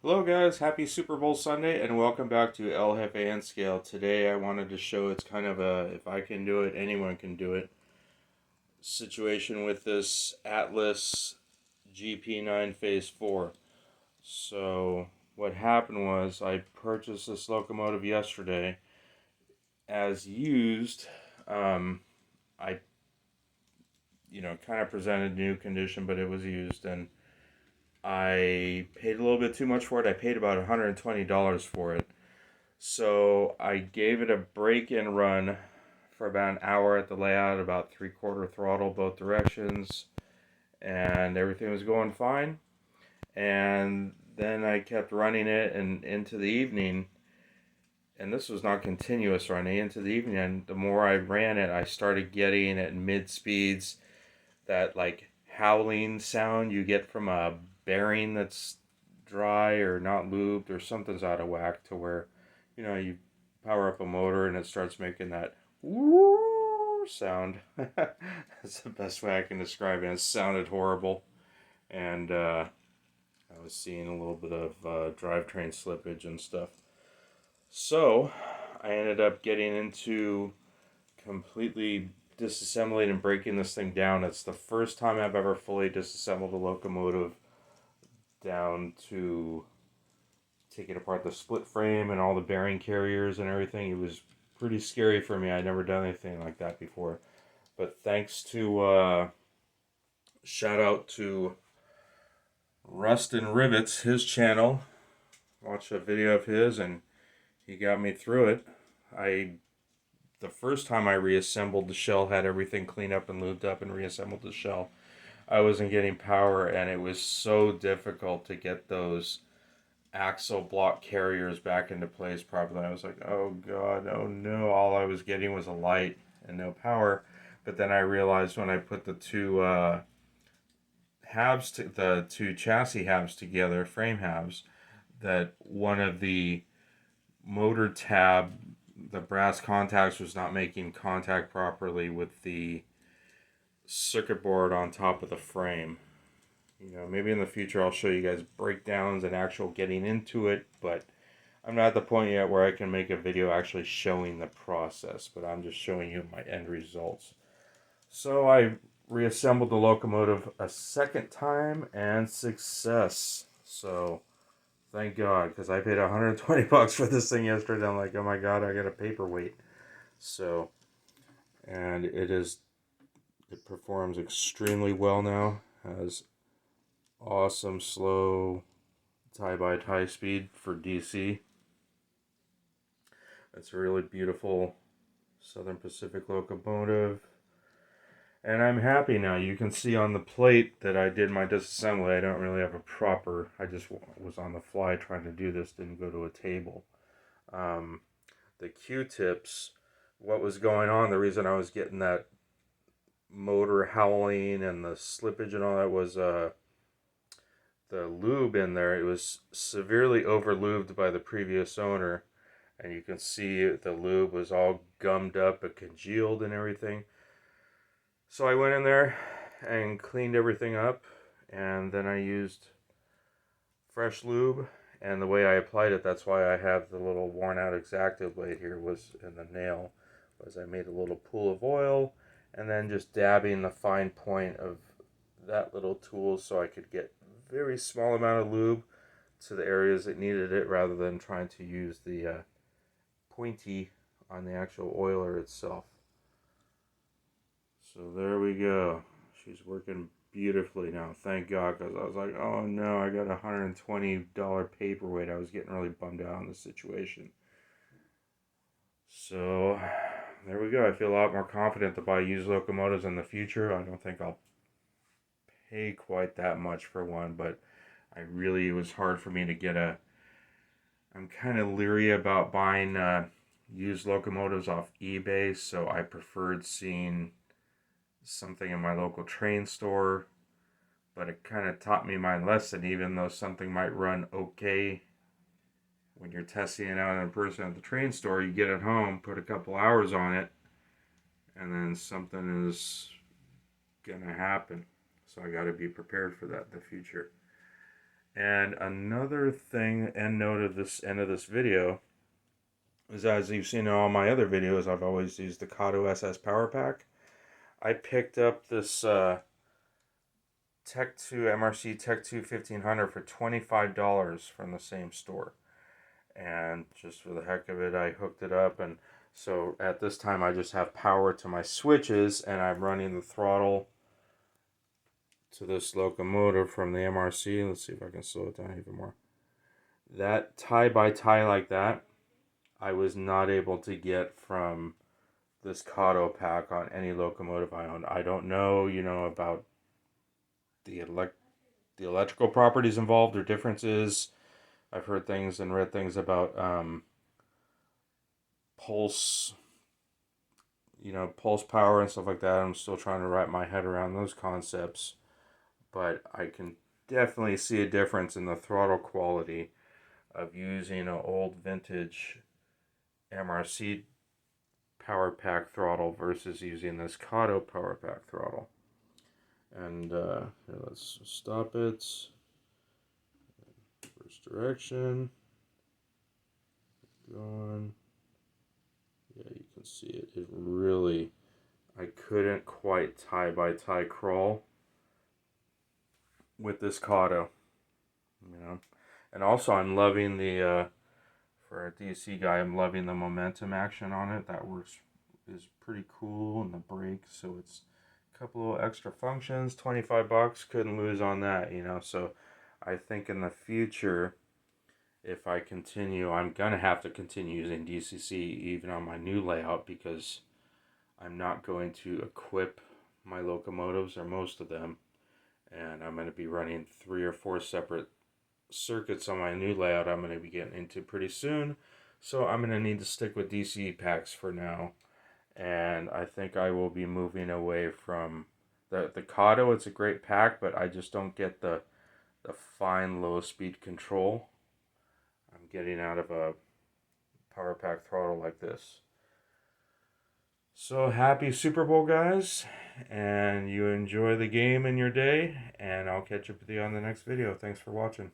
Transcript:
Hello guys, happy Super Bowl Sunday and welcome back to El Jefe and Scale. Today I wanted to show it's kind of a if I can do it, anyone can do it situation with this Atlas GP-9 Phase 4. So what happened was I purchased this locomotive yesterday as used. I kind of presented new condition, but it was used, and I paid a little bit too much for it. I paid about $120 for it. So I gave it a break-in run for about an hour at the layout, about 3/4 throttle both directions, and everything was going fine. And then I kept running it and into the evening, and this was not continuous running into the evening. And the more I ran it, I started getting at mid speeds that like howling sound you get from a bearing that's dry or not lubed or something's out of whack, to where you power up a motor and it starts making that woo sound. That's the best way I can describe it. It sounded horrible, and I was seeing a little bit of drivetrain slippage and stuff. So I ended up getting into completely disassembling and breaking this thing down. It's the first time I've ever fully disassembled a locomotive down to taking apart the split frame and all the bearing carriers and everything. It was pretty scary for me. I'd never done anything like that before. But thanks to, shout out to Rust and Rivets, his channel. Watched a video of his and he got me through it. The first time I reassembled the shell, had everything cleaned up and lubed up and reassembled the shell, I wasn't getting power, and it was so difficult to get those axle block carriers back into place properly. I was like, oh god, oh no, all I was getting was a light and no power. But then I realized when I put the two the two chassis halves together, frame halves, that one of the motor tab, the brass contacts, was not making contact properly with the circuit board on top of the frame. Maybe in the future I'll show you guys breakdowns and actual getting into it, but I'm not at the point yet where I can make a video actually showing the process, but I'm just showing you my end results. So I reassembled the locomotive a second time, and success. So thank God, because I paid $120 for this thing yesterday. I'm like, oh my god, I got a paperweight. So, and it performs extremely well now. Has awesome slow tie-by-tie speed for DC. It's a really beautiful Southern Pacific locomotive. And I'm happy now. You can see on the plate that I did my disassembly. I don't really have a proper, I just was on the fly trying to do this, didn't go to a table. The Q-tips, what was going on, the reason I was getting that motor howling and the slippage and all that was the lube in there. It was severely over lubed by the previous owner, and you can see the lube was all gummed up and congealed and everything. So I went in there and cleaned everything up, and then I used fresh lube, and the way I applied it, that's why I have the little worn out X-Acto blade here, was in the nail, was I made a little pool of oil and then just dabbing the fine point of that little tool so I could get very small amount of lube to the areas that needed it, rather than trying to use the pointy on the actual oiler itself. So there we go. She's working beautifully now, thank God, because I was like, oh no, I got a $120 paperweight. I was getting really bummed out on the situation. So there we go. I feel a lot more confident to buy used locomotives in the future. I don't think I'll pay quite that much for one, but it was hard for me to get I'm kind of leery about buying used locomotives off eBay, so I preferred seeing something in my local train store. But it kind of taught me my lesson. Even though something might run okay when you're testing it out in person at the train store, you get it home, put a couple hours on it, and then something is gonna happen. So I got to be prepared for that in the future. And another thing, end note of this end of this video, is as you've seen in all my other videos, I've always used the Kato SS Power Pack. I picked up this Tech 2 MRC Tech 2 1500 for $25 from the same store. And just for the heck of it, I hooked it up, and so at this time I just have power to my switches, and I'm running the throttle to this locomotive from the MRC. Let's see if I can slow it down even more. That tie by tie like that, I was not able to get from this Kato pack on any locomotive I own. I don't know, about the electrical properties involved or differences. I've heard things and read things about pulse, pulse power and stuff like that. I'm still trying to wrap my head around those concepts, but I can definitely see a difference in the throttle quality of using an old vintage MRC power pack throttle versus using this Kato power pack throttle. And here, let's stop it. First direction. Going. Yeah, you can see it. It really, I couldn't quite tie by tie crawl with this Kato, And also, I'm loving the for a DC guy, I'm loving the momentum action on it. That works is pretty cool, and the brake. So it's a couple of extra functions. $25, couldn't lose on that, So I think in the future, if I continue, I'm gonna have to continue using DCC even on my new layout, because I'm not going to equip my locomotives, or most of them, and I'm going to be running 3 or 4 separate circuits on my new layout I'm going to be getting into pretty soon. So I'm going to need to stick with DC packs for now, and I think I will be moving away from the Kato. It's a great pack, but I just don't get the fine low speed control I'm getting out of a power pack throttle like this. So happy Super Bowl, guys, and you enjoy the game in your day, and I'll catch up with you on the next video. Thanks for watching.